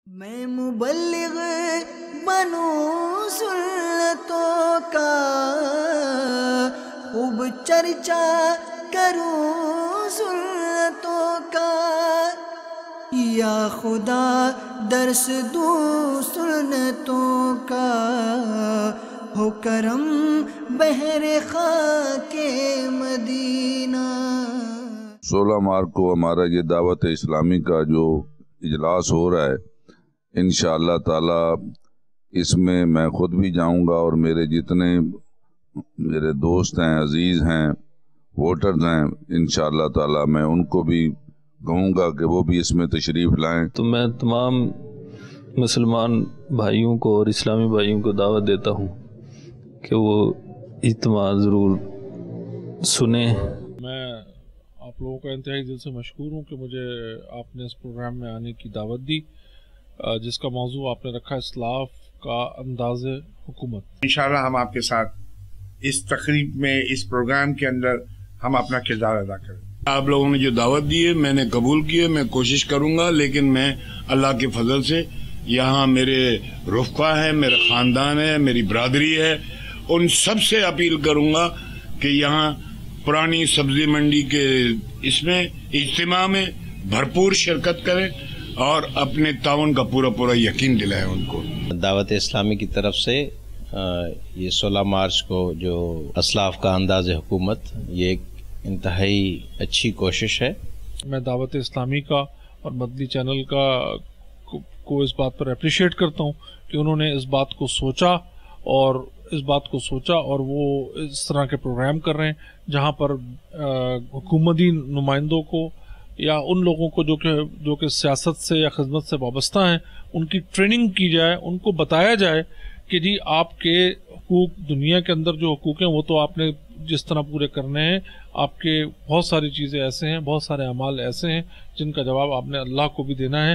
میں مبلغ بنوں سنتوں کا، خوب چرچا کروں سنتوں کا، یا خدا درس دوں سنتوں کا، ہو کرم بحر خاک مدینہ۔ 16 مارچ کو ہمارا یہ دعوت اسلامی کا جو اجلاس ہو رہا ہے، انشاءاللہ تعالی اس میں خود بھی جاؤں گا، اور میرے جتنے میرے دوست ہیں، عزیز ہیں، ووٹرز ہیں، انشاءاللہ تعالی میں ان کو بھی کہوں گا کہ وہ بھی اس میں تشریف لائیں۔ تو میں تمام مسلمان بھائیوں کو اور اسلامی بھائیوں کو دعوت دیتا ہوں کہ وہ اجتماع ضرور سنیں۔ میں آپ لوگوں کا انتہائی دل سے مشکور ہوں کہ مجھے آپ نے اس پروگرام میں آنے کی دعوت دی، جس کا موضوع آپ نے رکھا اسلاف کا انداز حکومت۔ انشاءاللہ ہم آپ کے ساتھ اس تقریب میں، اس پروگرام کے اندر ہم اپنا کردار ادا کریں۔ آپ لوگوں نے جو دعوت دی ہے میں نے قبول کی ہے، میں کوشش کروں گا، لیکن میں اللہ کے فضل سے یہاں میرے رفقا ہیں، میرے خاندان ہے، میری برادری ہے، ان سب سے اپیل کروں گا کہ یہاں پرانی سبزی منڈی کے اس میں اجتماع میں بھرپور شرکت کریں اور اپنے تعاون کا پورا یقین دلائیں ان کو۔ دعوت اسلامی کی طرف سے یہ 16 مارچ کو جو اسلاف کا انداز حکومت، یہ ایک انتہائی اچھی کوشش ہے۔ میں دعوت اسلامی کا اور مدنی چینل کو اس بات پر اپریشیٹ کرتا ہوں کہ انہوں نے اس بات کو سوچا اور وہ اس طرح کے پروگرام کر رہے ہیں جہاں پر حکومتی نمائندوں کو یا ان لوگوں کو جو کہ سیاست سے یا خدمت سے وابستہ ہیں، ان کی ٹریننگ کی جائے، ان کو بتایا جائے کہ جی آپ کے حقوق، دنیا کے اندر جو حقوق ہیں وہ تو آپ نے جس طرح پورے کرنے ہیں، آپ کے بہت ساری چیزیں ایسے ہیں، بہت سارے اعمال ایسے ہیں جن کا جواب آپ نے اللہ کو بھی دینا ہے۔